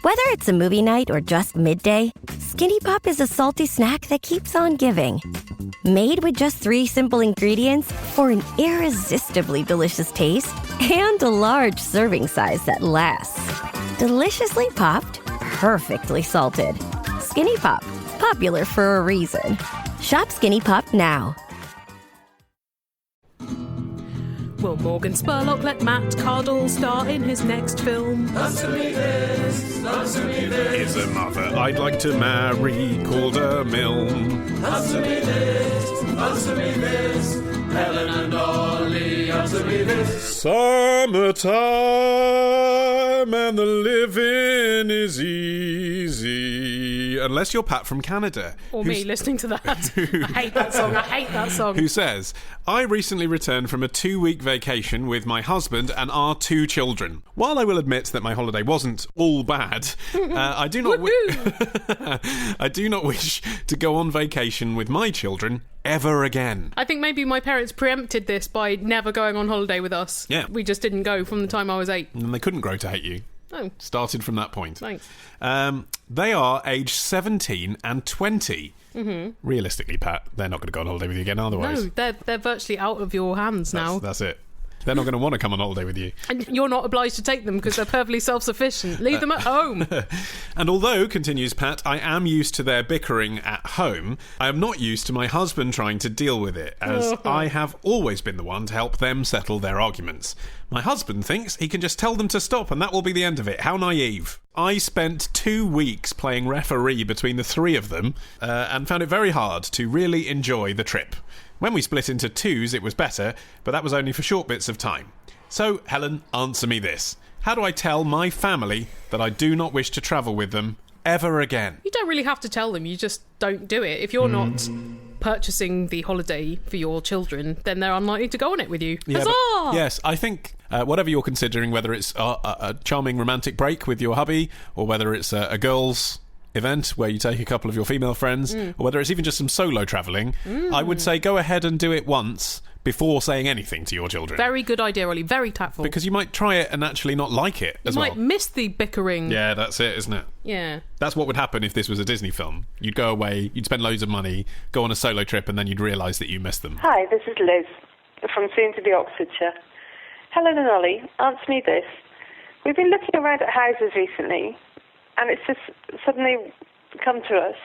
Whether it's a movie night or just midday, Skinny Pop is a salty snack that keeps on giving. Made with just 3 simple ingredients for an irresistibly delicious taste and a large serving size that lasts. Deliciously popped, perfectly salted. Skinny Pop, popular for a reason. Shop Skinny Pop now. Will Morgan Spurlock let Matt Cardle star in his next film? Answer me this, answer me this. Is a mother I'd like to marry called a Milne? Answer me this, answer me this. Helen and Ollie, answer me this. Summertime and the living is easy. Unless you're Pat from Canada. Or me listening to that. I hate that song. Who says, I recently returned from a 2-week vacation with my husband and our 2 children. While I will admit that my holiday wasn't all bad, I do not I do not wish to go on vacation with my children ever again. I think maybe my parents preempted this by never going on holiday with us. Yeah. We just didn't go from the time I was 8. And they couldn't grow to hate you. Oh. Started from that point. Thanks. They are aged 17 and 20. Mm-hmm. Realistically, Pat, they're not going to go on holiday with you again otherwise. No, they're virtually out of your hands now. That's it. They're not going to want to come on holiday with you. And you're not obliged to take them because they're perfectly self-sufficient. Leave them at home. And although, continues Pat, I am used to their bickering at home, I am not used to my husband trying to deal with it, as I have always been the one to help them settle their arguments. My husband thinks he can just tell them to stop and that will be the end of it. How naive. I spent 2 weeks playing referee between the 3 of them and found it very hard to really enjoy the trip. When we split into 2s, it was better, but that was only for short bits of time. So, Helen, answer me this. How do I tell my family that I do not wish to travel with them ever again? You don't really have to tell them, you just don't do it. If you're not purchasing the holiday for your children, then they're unlikely to go on it with you. Yeah, Huzzah! Yes, I think whatever you're considering, whether it's a charming romantic break with your hubby, or whether it's a girls' event where you take a couple of your female friends, or whether it's even just some solo travelling, I would say go ahead and do it once before saying anything to your children. Very good idea, Ollie. Very tactful. Because you might try it and actually not like it as well. You might miss the bickering. Yeah, that's it, isn't it? Yeah. That's what would happen if this was a Disney film. You'd go away, you'd spend loads of money, go on a solo trip, and then you'd realise that you missed them. Hi, this is Liz from soon-to-be Oxfordshire. Helen and Ollie, answer me this. We've been looking around at houses recently, and it's just suddenly come to us.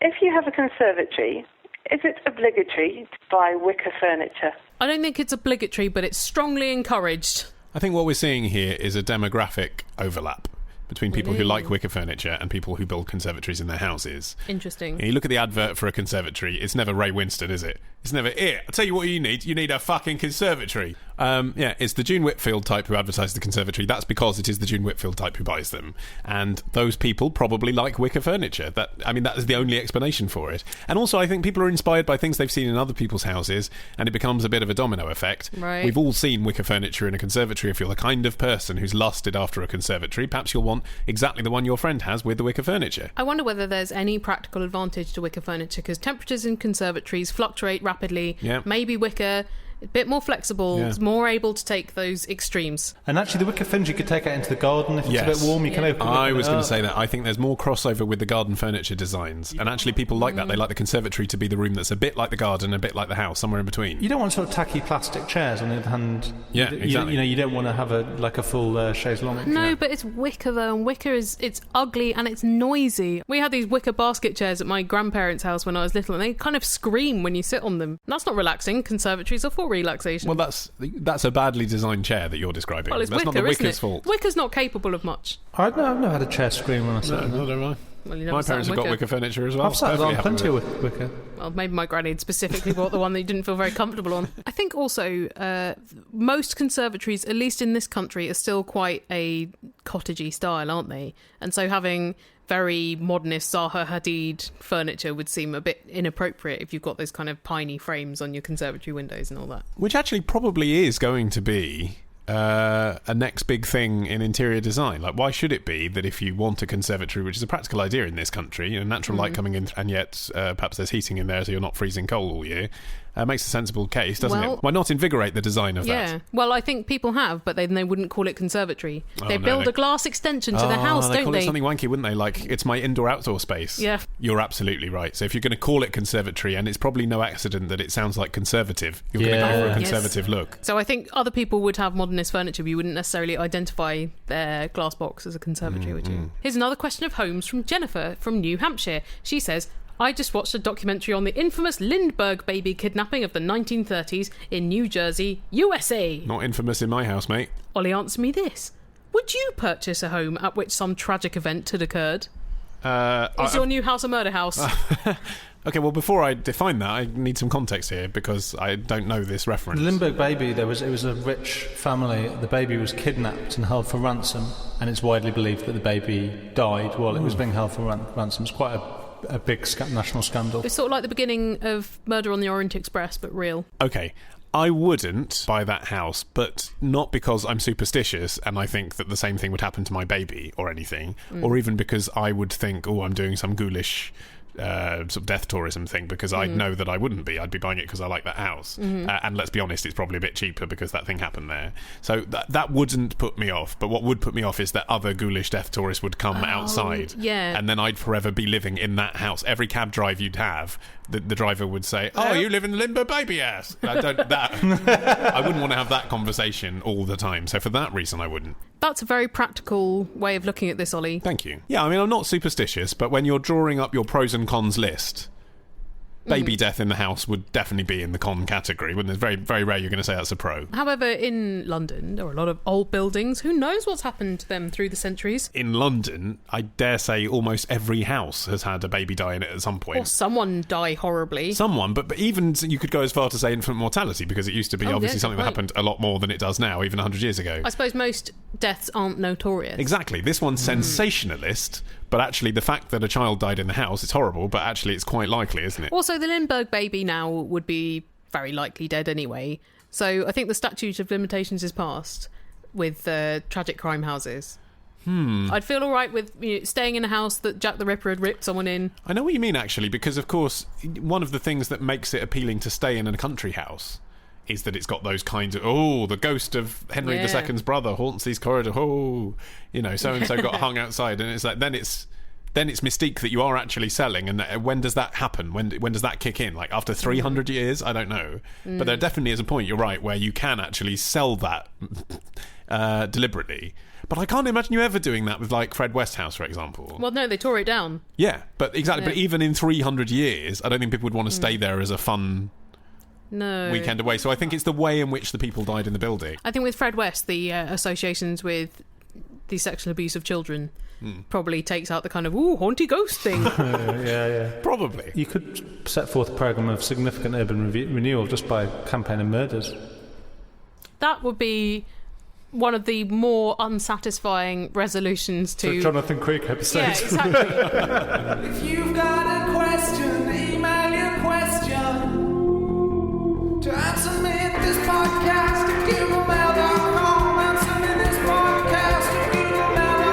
If you have a conservatory, is it obligatory to buy wicker furniture? I don't think it's obligatory, but it's strongly encouraged. I think what we're seeing here is a demographic overlap between people who like wicker furniture and people who build conservatories in their houses. Interesting. You look at the advert for a conservatory, it's never Ray Winston, is it? It's never, here, I'll tell you what you need a fucking conservatory. It's the June Whitfield type who advertise the conservatory. That's because it is the June Whitfield type who buys them. And those people probably like wicker furniture. That is the only explanation for it. And also, I think people are inspired by things they've seen in other people's houses, and it becomes a bit of a domino effect. Right. We've all seen wicker furniture in a conservatory. If you're the kind of person who's lusted after a conservatory, perhaps you'll want exactly the one your friend has with the wicker furniture. I wonder whether there's any practical advantage to wicker furniture, because temperatures in conservatories fluctuate rapidly. Yeah. Maybe wicker, a bit more flexible, is more able to take those extremes. And actually the wicker furniture you could take out into the garden if it's a bit warm. You can open it. I was going to say that. I think there's more crossover with the garden furniture designs, and actually people like that. They like the conservatory to be the room that's a bit like the garden, a bit like the house, somewhere in between. You don't want sort of tacky plastic chairs on the other hand. Yeah, exactly. You don't want to have a full chaise longue. No, but it's wicker though, and wicker it's ugly and it's noisy. We had these wicker basket chairs at my grandparents' house when I was little, and they kind of scream when you sit on them. That's not relaxing. Conservatories are for relaxation. Well, that's a badly designed chair that you're describing. Well, it's that's wicker, not the isn't wicker's it? fault. Wicker's not capable of much. I've never had a chair scream when I sat on it. No, don't I? Well, you never My sat parents on have got wicker furniture as well. I've sat on plenty of wicker. Well, maybe my granny had specifically bought the one that you didn't feel very comfortable on. I think also most conservatories, at least in this country, are still quite a cottagey style, aren't they? And so having very modernist Zaha Hadid furniture would seem a bit inappropriate if you've got those kind of piney frames on your conservatory windows and all that. Which actually probably is going to be a next big thing in interior design. Like, why should it be that if you want a conservatory, which is a practical idea in this country, natural light coming in, and yet perhaps there's heating in there so you're not freezing cold all year, Makes a sensible case, doesn't Well, it? Why not invigorate the design of that? Yeah. Well, I think people have, but then they wouldn't call it conservatory. They no, build a glass extension to their house, they don't call they? it something wanky, wouldn't they? Like, it's my indoor-outdoor space. Yeah. You're absolutely right. So if you're going to call it conservatory, and it's probably no accident that it sounds like conservative, you're going to go for a conservative look. So I think other people would have modernist furniture, but you wouldn't necessarily identify their glass box as a conservatory, would you? Here's another question of homes from Jennifer from New Hampshire. She says, I just watched a documentary on the infamous Lindbergh baby kidnapping of the 1930s in New Jersey, USA. Not infamous in my house, mate. Ollie, answer me this. Would you purchase a home at which some tragic event had occurred? Is your new house a murder house? Okay, well, before I define that, I need some context here because I don't know this reference. The Lindbergh baby, it was a rich family. The baby was kidnapped and held for ransom, and it's widely believed that the baby died while it was being held for ransom. It's quite a big national scandal. It's sort of like the beginning of Murder on the Orient Express, but real. Okay, I wouldn't buy that house, but not because I'm superstitious and I think that the same thing would happen to my baby or anything, or even because I would think, I'm doing some ghoulish sort of death tourism thing, because I know that I wouldn't be. I'd be buying it because I like that house. And let's be honest, it's probably a bit cheaper because that thing happened there. So that wouldn't put me off. But what would put me off is that other ghoulish death tourists would come outside. Yeah. And then I'd forever be living in that house. Every cab drive you'd have, the driver would say, you live in the Lindbergh baby house. I wouldn't want to have that conversation all the time. So for that reason, I wouldn't. That's a very practical way of looking at this, Ollie. Thank you. Yeah, I mean, I'm not superstitious, but when you're drawing up your pros and cons list, baby death in the house would definitely be in the con category. When it's very, very rare you're going to say that's a pro. However, in London, there are a lot of old buildings. Who knows what's happened to them through the centuries? In London, I dare say almost every house has had a baby die in it at some point. Or someone die horribly. Someone, but even you could go as far to say infant mortality, because it used to be obviously something that happened a lot more than it does now, even 100 years ago. I suppose most deaths aren't notorious. Exactly. This one's sensationalist, but actually the fact that a child died in the house, it's horrible, but actually it's quite likely, isn't it? Also, the Lindbergh baby now would be very likely dead anyway. So I think the statute of limitations is passed with tragic crime houses. I'd feel all right with staying in a house that Jack the Ripper had ripped someone in. I know what you mean, actually, because, of course, one of the things that makes it appealing to stay in a country house is that it's got those kinds of, the ghost of Henry II's brother haunts these corridors, so-and-so got hung outside, and it's like, then it's mystique that you are actually selling, and when does that happen? When does that kick in? Like, after 300 years? I don't know. But there definitely is a point, you're right, where you can actually sell that deliberately. But I can't imagine you ever doing that with, like, Fred Westhouse, for example. Well, no, they tore it down. Yeah, but exactly. Yeah. But even in 300 years, I don't think people would want to stay there as a fun weekend away. So I think it's the way in which the people died in the building. I think with Fred West, the associations with the sexual abuse of children probably takes out the kind of haunty ghost thing. Yeah. Probably. You could set forth a programme of significant urban renewal just by campaigning murders. That would be one of the more unsatisfying resolutions to... So Jonathan Creek episode. Yeah, exactly. If you've got a question, email your question to answerme this podcast at googlemail.com. Answerme this podcast at googlemail.com.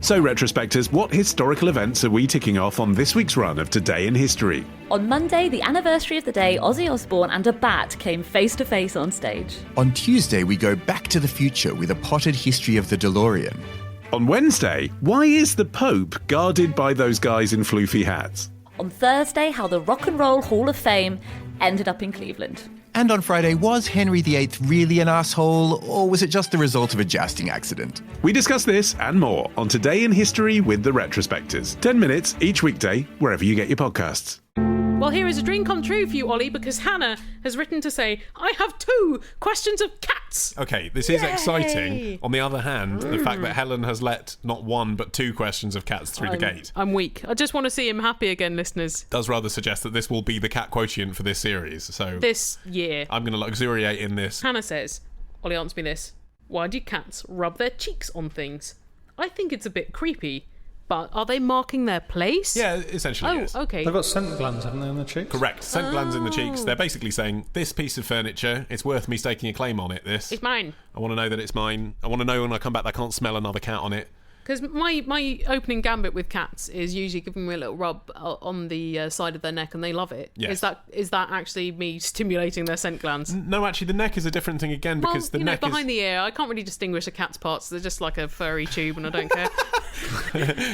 So, retrospectors, what historical events are we ticking off on this week's run of Today in History? On Monday, the anniversary of the day Ozzy Osbourne and a bat came face to face on stage. On Tuesday, we go back to the future with a potted history of the DeLorean. On Wednesday, why is the Pope guarded by those guys in floofy hats? On Thursday, how the Rock and Roll Hall of Fame ended up in Cleveland. And on Friday, was Henry VIII really an asshole, or was it just the result of a jousting accident? We discuss this and more on Today in History with the Retrospectors. 10 minutes each weekday, wherever you get your podcasts. Well, here is a dream come true for you, Ollie, because Hannah has written to say, I have 2 questions of cats. Okay, this is exciting. On the other hand, the fact that Helen has let not 1 but 2 questions of cats through the gate. I'm weak. I just want to see him happy again, listeners. Does rather suggest that this will be the cat quotient for this series. So this year. I'm going to luxuriate in this. Hannah says, Ollie, answer me this. Why do cats rub their cheeks on things? I think it's a bit creepy. But are they marking their place? Yeah, essentially, yes. Okay. They've got scent glands, haven't they, on their cheeks? Correct. Scent glands in the cheeks. They're basically saying, this piece of furniture, it's worth me staking a claim on it, this. It's mine. I want to know that it's mine. I want to know when I come back that I can't smell another cat on it. Because my opening gambit with cats is usually giving me a little rub on the side of their neck, and they love it. Yes. Is that actually me stimulating their scent glands? No, actually, the neck is a different thing again, because the neck behind the ear, I can't really distinguish a cat's parts. They're just like a furry tube, and I don't care.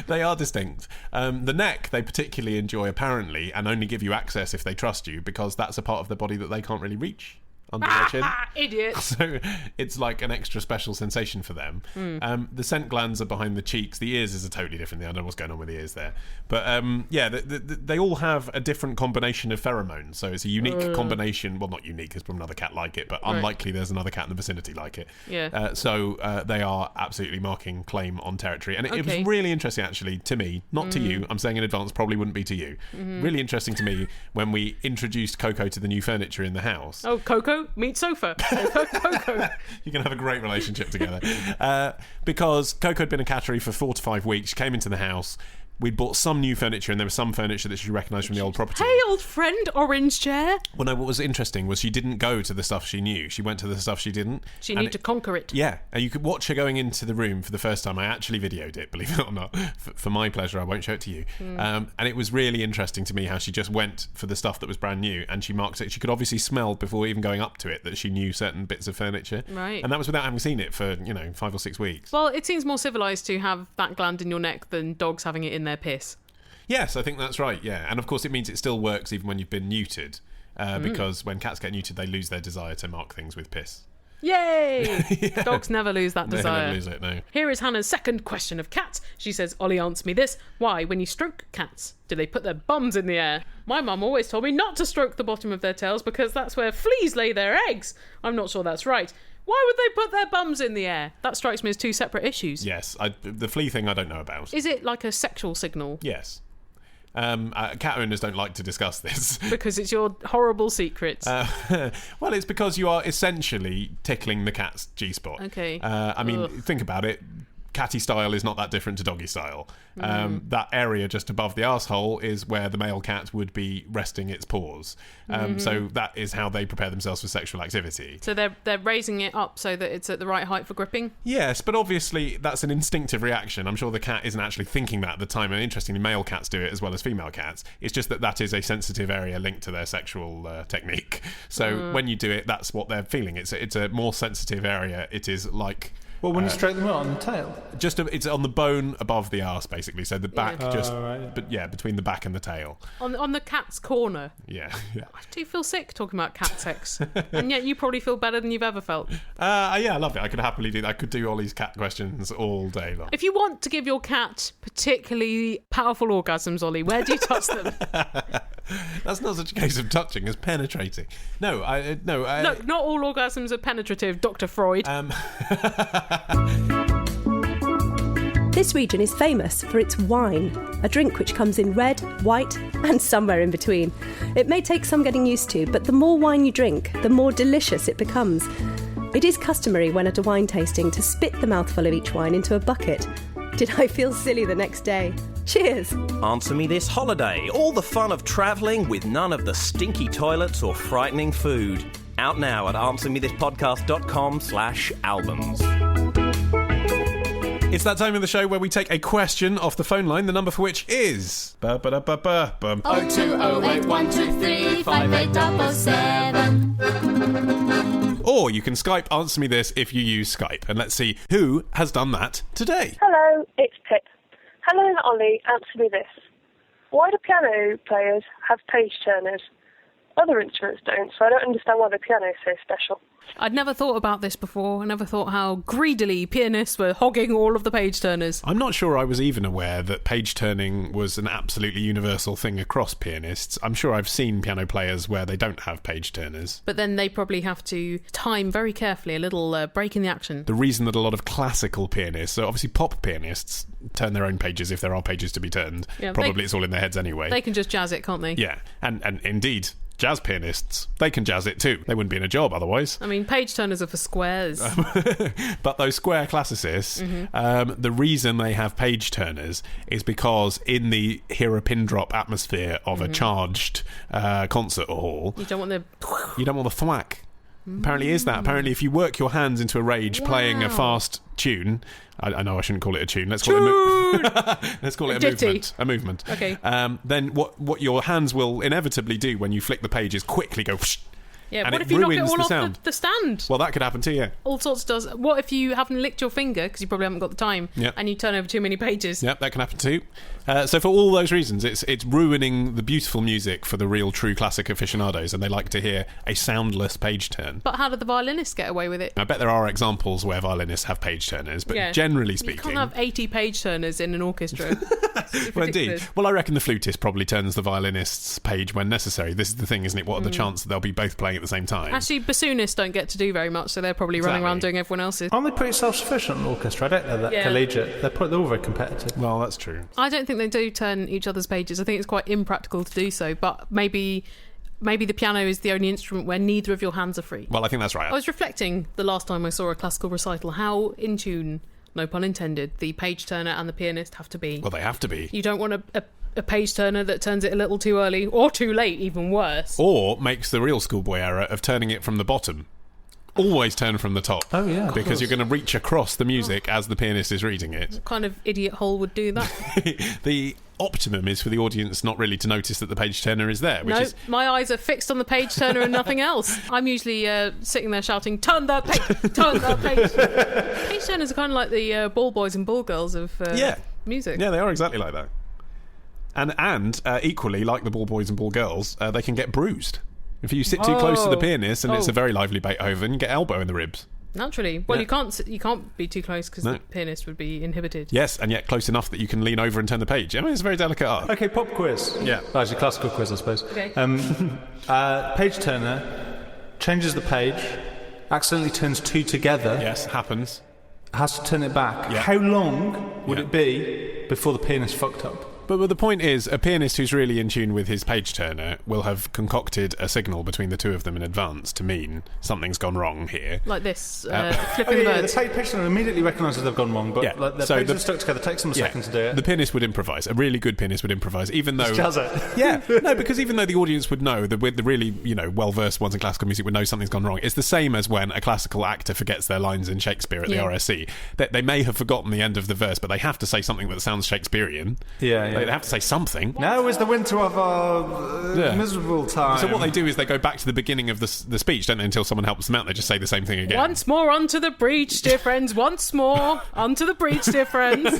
They are distinct. The neck they particularly enjoy, apparently, and only give you access if they trust you, because that's a part of their body that they can't really reach under their chin. Idiots. So it's like an extra special sensation for them. The scent glands are behind the cheeks. The ears is a totally different thing. I don't know what's going on with the ears there. But they all have a different combination of pheromones. So it's a unique combination. Well, not unique, because probably another cat like it, but unlikely there's another cat in the vicinity like it. Yeah. So they are absolutely marking claim on territory. And it was really interesting, actually, to me, not to you. I'm saying in advance, probably wouldn't be to you. Really interesting to me when we introduced Coco to the new furniture in the house. Oh, Coco, meet sofa. Coco. You can have a great relationship together. Because Coco had been a cattery for 4 to 5 weeks. She came into the house. We'd bought some new furniture, and there was some furniture that she recognised from the old property. Hey, old friend, orange chair. Well, no, what was interesting was she didn't go to the stuff she knew. She went to the stuff she didn't. She needed to conquer it. Yeah, and you could watch her going into the room for the first time. I actually videoed it, believe it or not, for my pleasure. I won't show it to you. And it was really interesting to me how she just went for the stuff that was brand new, and she marked it. She could obviously smell before even going up to it that she knew certain bits of furniture. Right. And that was without having seen it for, 5 or 6 weeks. Well, it seems more civilised to have that gland in your neck than dogs having it in their piss. Yes, I think that's right, yeah. And of course it means it still works even when you've been neutered, because when cats get neutered, they lose their desire to mark things with piss. Yay! Yeah. Dogs never lose that desire. They never lose it, no. Here is Hannah's second question of cats. She says, Ollie, answer me this. Why, when you stroke cats, do they put their bums in the air? My mum always told me not to stroke the bottom of their tails because that's where fleas lay their eggs. I'm not sure that's right. Why would they put their bums in the air? That strikes me as two separate issues. Yes, the flea thing I don't know about. Is it like a sexual signal? Yes. Cat owners don't like to discuss this. Because it's your horrible secret. Well, it's because you are essentially tickling the cat's G-spot. Okay. Think about it. Catty style is not that different to doggy style. That area just above the arsehole is where the male cat would be resting its paws. So that is how they prepare themselves for sexual activity. So they're raising it up so that it's at the right height for gripping? Yes, but obviously that's an instinctive reaction. I'm sure the cat isn't actually thinking that at the time. And interestingly, male cats do it as well as female cats. It's just that is a sensitive area linked to their sexual technique. So when you do it, that's what they're feeling. It's a more sensitive area. It is like... Well, when you straighten them out on the tail? It's on the bone above the arse, basically. So the back right. But yeah, between the back and the tail. On the cat's corner. Yeah. I do feel sick talking about cat sex. And yet you probably feel better than you've ever felt. Yeah, I love it. I could happily do that. I could do Ollie's cat questions all day long. If you want to give your cat particularly powerful orgasms, Ollie, where do you touch them? That's not such a case of touching as penetrating. No, not all orgasms are penetrative, Dr. Freud. This region is famous for its wine, a drink which comes in red, white and somewhere in between. It may take some getting used to, but the more wine you drink, the more delicious it becomes. It is customary when at a wine tasting to spit the mouthful of each wine into a bucket. Did I feel silly the next day? Cheers! Answer me this holiday. All the fun of travelling with none of the stinky toilets or frightening food. Out now at answermethispodcast.com/albums. It's that time of the show where we take a question off the phone line, the number for which is... 02081235877. Or you can Skype Answer Me This if you use Skype. And let's see who has done that today. Hello, it's Pip. Hello, Ollie, answer me this. Why do piano players have page turners? Other instruments don't, so I don't understand why the piano is so special. I'd never thought about this before. I never thought how greedily pianists were hogging all of the page turners. I'm not sure I was even aware that page turning was an absolutely universal thing across pianists. I'm sure I've seen piano players where they don't have page turners. But then they probably have to time very carefully, a little break in the action. The reason that a lot of classical pianists, so obviously pop pianists, turn their own pages if there are pages to be turned. Yeah, probably it's all in their heads anyway. They can just jazz it, can't they? Yeah, and indeed... jazz pianists, they can jazz it too. They wouldn't be in a job otherwise. I mean, page turners are for squares. But those square classicists, the reason they have page turners is because in the hear a pin drop atmosphere of a charged concert hall, you don't want the thwack. Apparently is that. Apparently if you work your hands into a rage playing a fast tune, I know I shouldn't call it a tune, let's call it a movement. Okay. Then what your hands will inevitably do when you flick the page is quickly go whoosh, yeah, and what it if you knock it ruins all the off sound. the stand? Well, that could happen too, yeah. All sorts does. What if you haven't licked your finger, because you probably haven't got the time, and you turn over too many pages? Yep, that can happen too. So for all those reasons, it's ruining the beautiful music for the real true classic aficionados, and they like to hear a soundless page turn. But how did the violinists get away with it? I bet there are examples where violinists have page turners, but generally speaking... You can't have 80 page turners in an orchestra. Well, indeed. Well, I reckon the flutist probably turns the violinist's page when necessary. This is the thing, isn't it? What are the chances that they'll be both playing at the same time? Actually, bassoonists don't get to do very much, so they're probably running around doing everyone else's. Aren't they pretty self-sufficient, an orchestra? I don't know that collegiate. They're all very competitive. Well, that's true. I don't think they do turn each other's pages. I think it's quite impractical to do so, but maybe the piano is the only instrument where neither of your hands are free. Well, I think that's right. I was reflecting the last time I saw a classical recital how in tune, no pun intended, the page turner and the pianist have to be. Well, they have to be. You don't want a page turner that turns it a little too early or too late, even worse. Or makes the real schoolboy error of turning it from the bottom. Always turn from the top. Oh, yeah. Because you're going to reach across the music as the pianist is reading it. What kind of idiot hole would do that? The optimum is for the audience not really to notice that the page turner is there. No, my eyes are fixed on the page turner and nothing else. I'm usually sitting there shouting, "Turn the page! Turn the page!" Page turners are kind of like the ball boys and ball girls of music. Yeah, they are exactly like that. And equally, like the ball boys and ball girls, they can get bruised. If you sit too close to the pianist and it's a very lively Beethoven, you get elbow in the ribs. Naturally. Well, you can't be too close because the pianist would be inhibited. Yes, and yet close enough that you can lean over and turn the page. I mean, it's a very delicate art. Okay, pop quiz. Yeah. Well, actually, classical quiz, I suppose. Okay. Page turner changes the page, accidentally turns two together. Yes, happens. Has to turn it back. Yeah. How long would it be before the pianist fucked up? But the point is, a pianist who's really in tune with his page turner will have concocted a signal between the two of them in advance to mean something's gone wrong here. Like this, flipping the birds. The page turner immediately recognises they've gone wrong, but the pages are stuck together. It takes them a second to do it. The pianist would improvise. A really good pianist would improvise, even though... Jazz it. Yeah, no, because even though the audience would know, the really, well-versed ones in classical music would know something's gone wrong. It's the same as when a classical actor forgets their lines in Shakespeare at the RSC. They may have forgotten the end of the verse, but they have to say something that sounds Shakespearean. Yeah. They have to say something. Now is the winter of our miserable time. So what they do is they go back to the beginning of the speech, don't they, until someone helps them out. They just say the same thing again. Once more onto the breach, dear friends. Once more onto the breach, dear friends.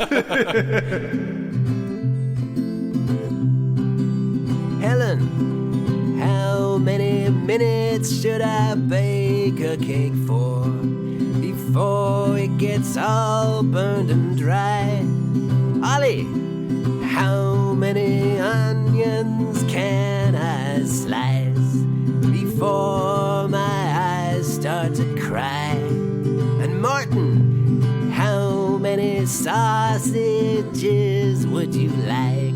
Helen, how many minutes should I bake a cake for before it gets all burned and dry? Ollie, how many onions can I slice before my eyes start to cry? And Martin, how many sausages would you like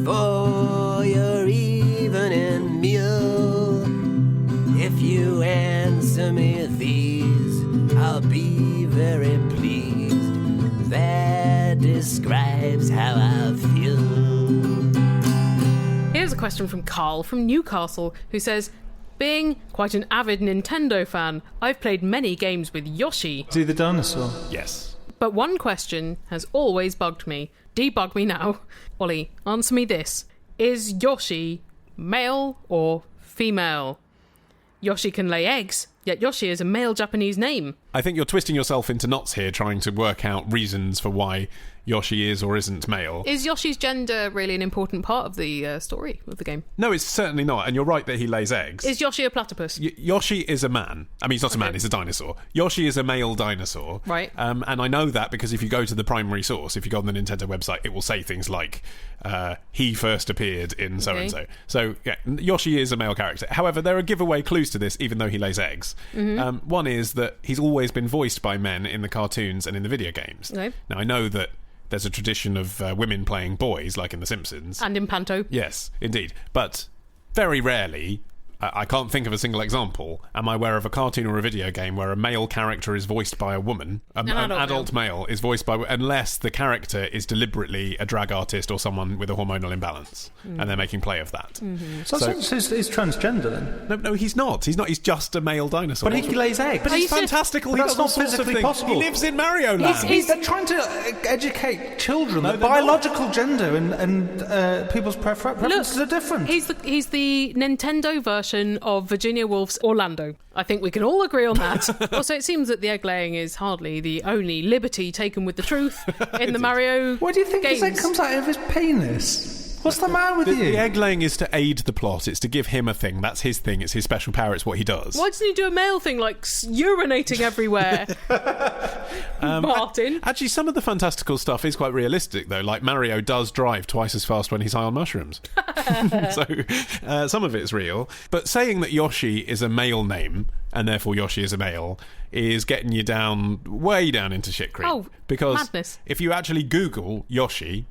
for your evening meal? If you answer me these, I'll be very pleased. That describes how I feel. Here's a question from Carl from Newcastle, who says, being quite an avid Nintendo fan, I've played many games with Yoshi. Is he the dinosaur? Yes. But one question has always bugged me. Debug me now. Ollie, answer me this. Is Yoshi male or female? Yoshi can lay eggs, yet Yoshi is a male Japanese name. I think you're twisting yourself into knots here trying to work out reasons for why Yoshi is or isn't male. Is Yoshi's gender really an important part of the story of the game? No, it's certainly not, and you're right that he lays eggs. Is Yoshi a platypus? Yoshi is a man. I mean, he's not a man, he's a dinosaur. Yoshi is a male dinosaur. Right. And I know that because if you go to the primary source, if you go on the Nintendo website, it will say things like, he first appeared in so-and-so. So, yeah, Yoshi is a male character. However, there are giveaway clues to this, even though he lays eggs. Mm-hmm. One is that he's always been voiced by men in the cartoons and in the video games. Okay. Now, I know that there's a tradition of women playing boys, like in The Simpsons. And in Panto. Yes, indeed. But very rarely, I can't think of a single example, am I aware of a cartoon or a video game where a male character is voiced by a woman, an adult male is voiced by, unless the character is deliberately a drag artist or someone with a hormonal imbalance, and they're making play of that. Mm-hmm. So he's transgender then? No, he's not. He's just a male dinosaur. But he lays eggs. But he's fantastical. That's not physically possible. He lives in Mario Land. They're trying to educate children that biological gender and people's preferences are different. He's the Nintendo version of Virginia Woolf's Orlando. I think we can all agree on that. Also, it seems that the egg laying is hardly the only liberty taken with the truth in the Mario What do you think games. his egg comes out of his penis? What's the matter with you? The egg laying is to aid the plot. It's to give him a thing. That's his thing. It's his special power. It's what he does. Why doesn't he do a male thing like urinating everywhere? Martin. Actually, some of the fantastical stuff is quite realistic, though. Like Mario does drive twice as fast when he's high on mushrooms. So some of it's real. But saying that Yoshi is a male name, and therefore Yoshi is a male, is getting you way down into shit creek. Oh, because madness. If you actually Google Yoshi,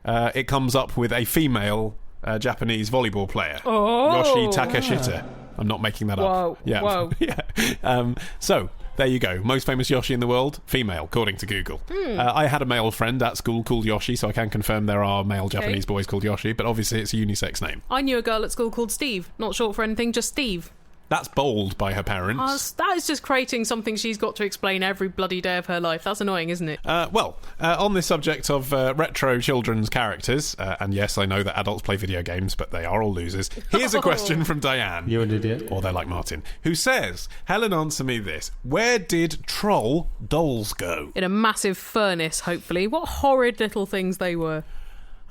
it comes up with a female Japanese volleyball player, Yoshi Takashita. I'm not making that up. Yeah. Whoa. Yeah. So there you go. Most famous Yoshi in the world, female, according to Google. I had a male friend at school called Yoshi, so I can confirm there are male Japanese boys called Yoshi, but obviously it's a unisex name. I knew a girl at school called Steve. Not short for anything, just Steve. That's bold by her parents. That is just creating something she's got to explain every bloody day of her life. That's annoying, isn't it? On this subject of retro children's characters, and yes, I know that adults play video games, but they are all losers. Here's a question from Diane. You're an idiot. Or they're like Martin, who says, Helen, answer me this. Where did troll dolls go? In a massive furnace, hopefully. What horrid little things they were.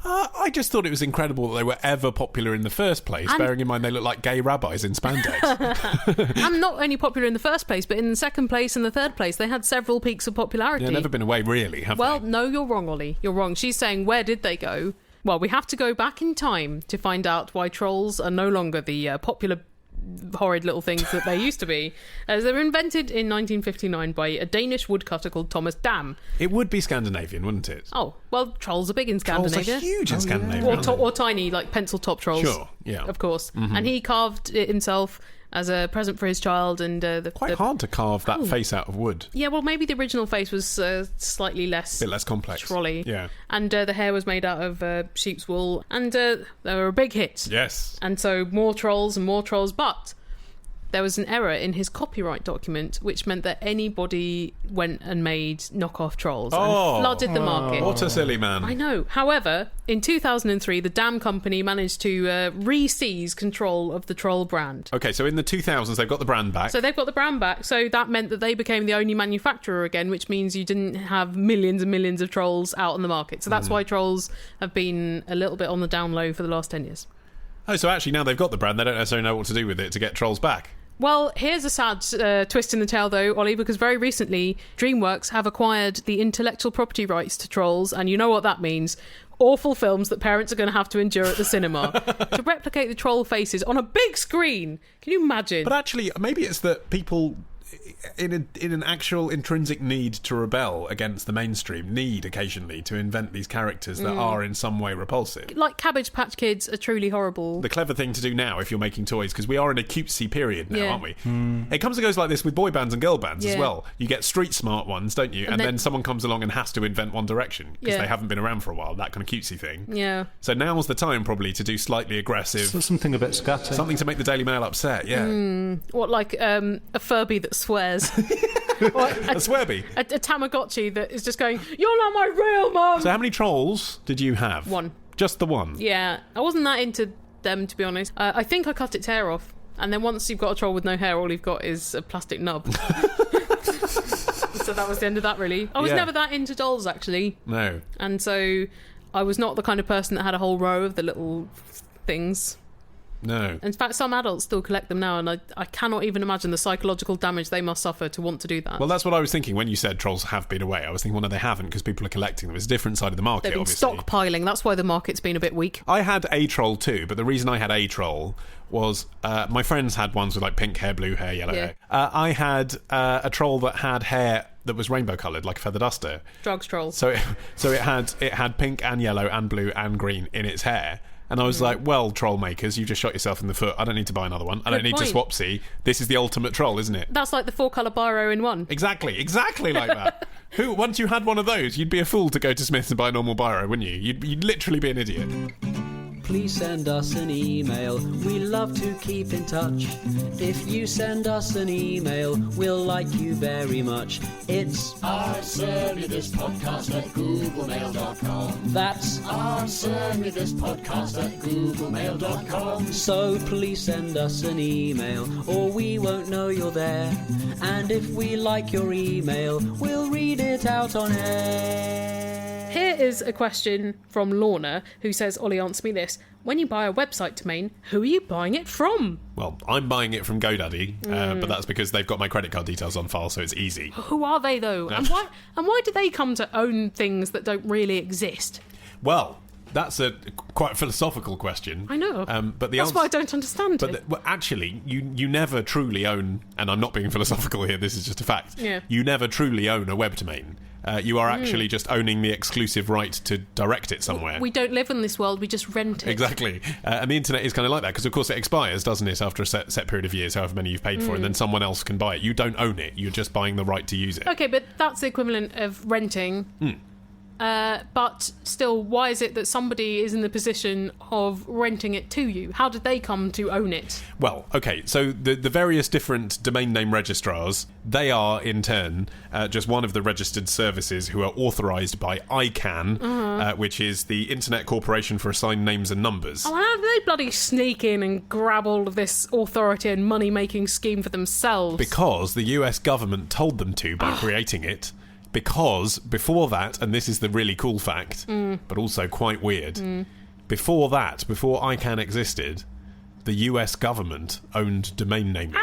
I just thought it was incredible that they were ever popular in the first place, bearing in mind they look like gay rabbis in spandex. And not only popular in the first place, but in the second place and the third place. They had several peaks of popularity. They've never been away, really, have they? Well, no, you're wrong, Ollie. You're wrong. She's saying, where did they go? Well, we have to go back in time to find out why trolls are no longer the popular horrid little things that they used to be, as they were invented in 1959 by a Danish woodcutter called Thomas Dam. It would be Scandinavian, wouldn't it? Oh, well, trolls are big in Scandinavia. Trolls are huge in Scandinavia. Or tiny, like pencil-top trolls. Sure, yeah. Of course. Mm-hmm. And he carved it himself as a present for his child. And quite hard to carve that face out of wood. Yeah, well, maybe the original face was slightly less... A bit less complex. Trolley. Yeah. And the hair was made out of sheep's wool. And they were a big hit. Yes. And so more trolls, but... there was an error in his copyright document, which meant that anybody went and made knockoff trolls and flooded the market. What a silly man. I know. However, in 2003, the Dam Company managed to re-seize control of the troll brand. Okay, so in the 2000s, they've got the brand back. So they've got the brand back. So that meant that they became the only manufacturer again, which means you didn't have millions and millions of trolls out on the market. So that's why trolls have been a little bit on the down low for the last 10 years. Oh, so actually now they've got the brand, they don't necessarily know what to do with it to get trolls back. Well, here's a sad twist in the tale, though, Ollie, because very recently, DreamWorks have acquired the intellectual property rights to Trolls, and you know what that means. Awful films that parents are going to have to endure at the cinema. To replicate the troll faces on a big screen. Can you imagine? But actually, maybe it's that people... In an actual intrinsic need to rebel against the mainstream, need occasionally to invent these characters that are in some way repulsive. Like Cabbage Patch Kids are truly horrible. The clever thing to do now, if you're making toys, because we are in a cutesy period now, aren't we? It comes and goes like this with boy bands and girl bands as well. You get street smart ones, don't you? And then someone comes along and has to invent one direction because they haven't been around for a while, that kind of cutesy thing. Yeah. So now's the time probably to do slightly aggressive... something a bit scatty. Something to make the Daily Mail upset, What, like a Furby that swears? A Swerby? A Tamagotchi that is just going, you're not my real mum! So how many trolls did you have? One. Just the one? Yeah. I wasn't that into them, to be honest. I think I cut its hair off. And then once you've got a troll with no hair, all you've got is a plastic nub. So that was the end of that, really. I was never that into dolls, actually. No. And so I was not the kind of person that had a whole row of the little things. No. In fact, some adults still collect them now, and I cannot even imagine the psychological damage they must suffer to want to do that. Well, that's what I was thinking when you said trolls have been away. I was thinking, well, no, they haven't, because people are collecting them. It's a different side of the market, They've been obviously. stockpiling. That's why the market's been a bit weak. I had a troll too, but the reason I had a troll was my friends had ones with like pink hair, blue hair, yellow hair. I had a troll that had hair that was rainbow coloured, like a feather duster. Drugs troll. So it had pink and yellow and blue and green in its hair. And I was like, well, troll makers, you just shot yourself in the foot. I don't need to buy another one. I don't need to swapsy. This is the ultimate troll, isn't it? That's like the 4-colour biro in one. Exactly like that. Once you had one of those, you'd be a fool to go to Smith's and buy a normal biro, wouldn't you? You'd literally be an idiot. Please send us an email, we love to keep in touch. If you send us an email, we'll like you very much. It's answermethispodcast@googlemail.com. That's answermethispodcast@googlemail.com. So please send us an email, or we won't know you're there. And if we like your email, we'll read it out on air. Here is a question from Lorna, who says, Ollie, answer me this. When you buy a website domain, who are you buying it from? Well, I'm buying it from GoDaddy, but that's because they've got my credit card details on file, so it's easy. Who are they, though? And why do they come to own things that don't really exist? Well, that's a quite philosophical question. I know. But that's why I don't understand it. Well, actually, you never truly own, and I'm not being philosophical here, this is just a fact. Yeah. You never truly own a web domain. You are actually just owning the exclusive right to direct it somewhere. We don't live in this world, we just rent it. Exactly. And the internet is kind of like that, because of course it expires, doesn't it, after a set period of years, however many you've paid for, and then someone else can buy it. You don't own it, you're just buying the right to use it. Okay, but that's the equivalent of renting. But still, why is it that somebody is in the position of renting it to you? How did they come to own it? Well, okay, so the various different domain name registrars, they are in turn just one of the registered services who are authorised by ICANN, which is the Internet Corporation for Assigned Names and Numbers. Oh, how do they bloody sneak in and grab all of this authority and money-making scheme for themselves? Because the US government told them to by creating it. Because before that, and this is the really cool fact, but also quite weird, before ICANN existed, the US government owned domain naming.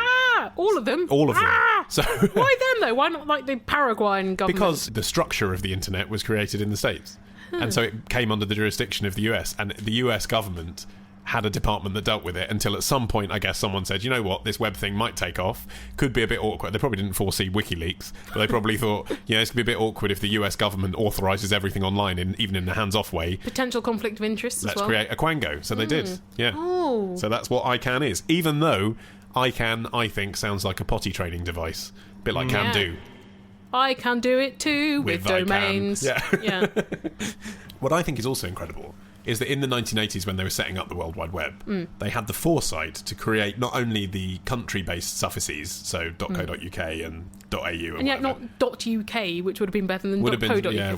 All of them? All of them. So why them, though? Why not, like, the Paraguayan government? Because the structure of the internet was created in the States. And so it came under the jurisdiction of the US, and the US government had a department that dealt with it until at some point, I guess, someone said, you know what, this web thing might take off, could be a bit awkward. They probably didn't foresee WikiLeaks, but they probably thought, it's going to be a bit awkward if the US government authorises everything online, even in a hands-off way. Potential conflict of interest as well. Let's create a Quango. So they did, yeah. Oh. So that's what ICANN is, even though ICANN, I think, sounds like a potty training device. A bit like Can Do. I can do it too with domains. Yeah. What I think is also incredible is that in the 1980s, when they were setting up the World Wide Web, they had the foresight to create not only the country-based suffixes, so .co.uk and .au and yet not .uk, which would have been better than .co.uk. Yeah,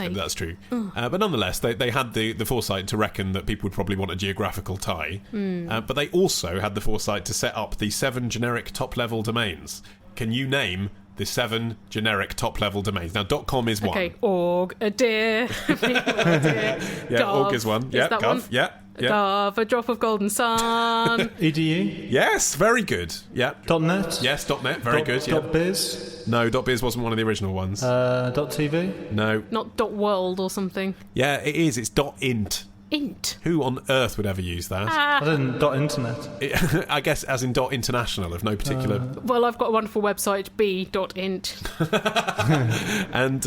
that's true. But nonetheless, they had the foresight to reckon that people would probably want a geographical tie. But they also had the foresight to set up the 7 generic top-level domains. Can you name the 7 generic top-level domains? Now, .com is one. Okay, org, a deer. Org is one. Is that gov. one? Yeah. Gov, a drop of golden sun. EDU? Yes, very good. Yeah. .net? Yes, .net, very good. Yeah. .biz? No, .biz wasn't one of the original ones. .tv? No. Not .world or something. Yeah, it is. It's .int. Int? Who on earth would ever use that? I didn't. .internet. I guess as in .international of no particular... Well, I've got a wonderful website, b.int. And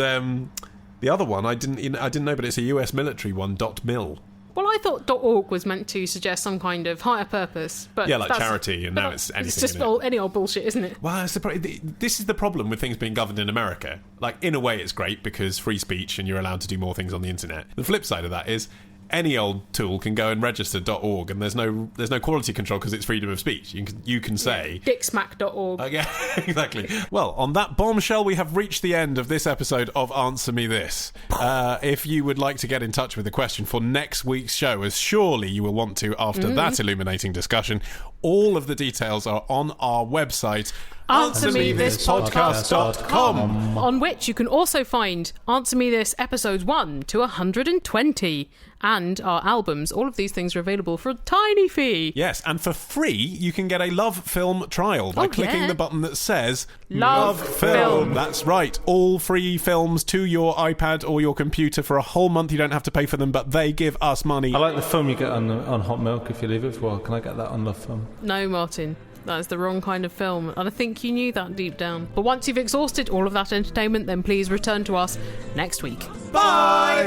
the other one, I didn't know, but it's a US military one, .mil. Well, I thought .org was meant to suggest some kind of higher purpose. But yeah, like charity, and now it's anything. It's just any old bullshit, isn't it? Well, this is the problem with things being governed in America. Like, in a way, it's great because free speech and you're allowed to do more things on the internet. The flip side of that is any old tool can go and register .org, and there's no quality control because it's freedom of speech. You can say dicksmack.org. Yeah, exactly. Well, on that bombshell, we have reached the end of this episode of Answer Me This. If you would like to get in touch with a question for next week's show, as surely you will want to after that illuminating discussion, all of the details are on our website, AnswerMeThisPodcast.com, on which you can also find Answer Me This episodes 1 to 120 and our albums. All of these things are available for a tiny fee. Yes, and for free you can get a Love Film trial by clicking the button that says Love Film. That's right, all free films to your iPad or your computer for a whole month. You don't have to pay for them, but they give us money. I like the film you get on Hot Milk if you leave it for a while. Can I get that on Love Film? No, Martin. That is the wrong kind of film, and I think you knew that deep down. But once you've exhausted all of that entertainment, then please return to us next week. Bye!